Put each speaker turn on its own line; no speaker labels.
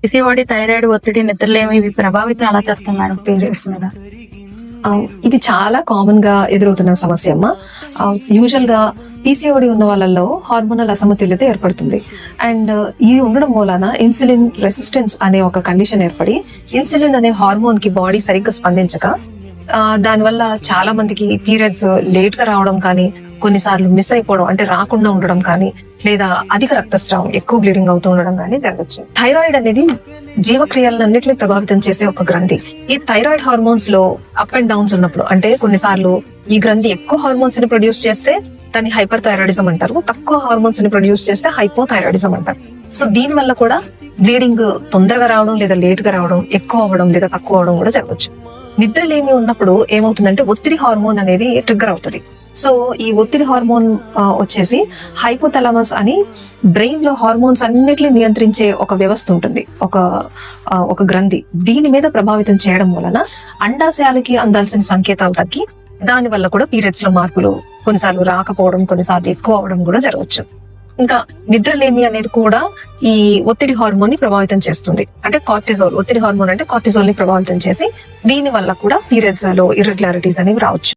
PCOD, thyroid, ఒత్తిడి, నిద్రలేమి ఇవి ప్రభావితం ఎలా చేస్తాయి మేడం పీరియడ్స్ మీద?
ఇది చాలా కామన్ గా ఎదురవుతున్న సమస్య అమ్మా. యూజువల్ గా పీసీఓడి ఉన్న వాళ్ళల్లో హార్మోనల్ అసమతుల్యత ఏర్పడుతుంది. అండ్ ఇది ఉండడం మూలన ఇన్సులిన్ రెసిస్టెన్స్ అనే ఒక కండిషన్ ఏర్పడి ఇన్సులిన్ అనే హార్మోన్ కి బాడీ సరిగ్గా స్పందించక దానివల్ల చాలా మందికి పీరియడ్స్ లేట్ గా రావడం కానీ, కొన్నిసార్లు మిస్ అయిపోవడం అంటే రాకుండా ఉండడం కానీ, లేదా అధిక రక్తస్రావం ఎక్కువ బ్లీడింగ్ అవుతూ ఉండడం కానీ జరగచ్చు. థైరాయిడ్ అనేది జీవక్రియలన్నింటినీ ప్రభావితం చేసే ఒక గ్రంథి. ఈ థైరాయిడ్ హార్మోన్స్ లో అప్ అండ్ డౌన్స్ ఉన్నప్పుడు, అంటే కొన్నిసార్లు ఈ గ్రంథి ఎక్కువ హార్మోన్స్ ని ప్రొడ్యూస్ చేస్తే దాన్ని హైపర్ థైరాయిడిజం అంటారు, తక్కువ హార్మోన్స్ ని ప్రొడ్యూస్ చేస్తే హైపోథైరాయిడిజం అంటారు. సో దీని వల్ల కూడా బ్లీడింగ్ తొందరగా రావడం, లేదా లేట్ గా రావడం, ఎక్కువ అవ్వడం లేదా తక్కువ అవడం కూడా జరగచ్చు. నిద్రలేమి ఉన్నప్పుడు ఏమవుతుందంటే ఒత్తిడి హార్మోన్ అనేది ట్రిగ్గర్ అవుతుంది. సో ఈ ఒత్తిడి హార్మోన్ వచ్చేసి హైపోథాలమస్ అని బ్రెయిన్ లో హార్మోన్స్ అన్నిటిని నియంత్రించే ఒక వ్యవస్థ ఉంటుంది, ఒక గ్రంథి. దీని మీద ప్రభావితం చేయడం వలన అండాశయాలకి అందాల్సిన సంకేతాలు తగ్గి దాని వల్ల కూడా పీరియడ్స్ లో మార్పులు కొన్నిసార్లు రాకపోవడం, కొన్నిసార్లు ఎక్కువ అవడం కూడా జరగవచ్చు. ఇంకా నిద్రలేమి అనేది కూడా ఈ ఒత్తిడి హార్మోన్ ని ప్రభావితం చేస్తుంది. అంటే కార్టిజోల్, ఒత్తిడి హార్మోన్ అంటే కార్టిజోల్ ని ప్రభావితం చేసి దీని వల్ల కూడా పీరియడ్స్ లో ఇర్రెగ్యులారిటీస్ అనేవి రావచ్చు.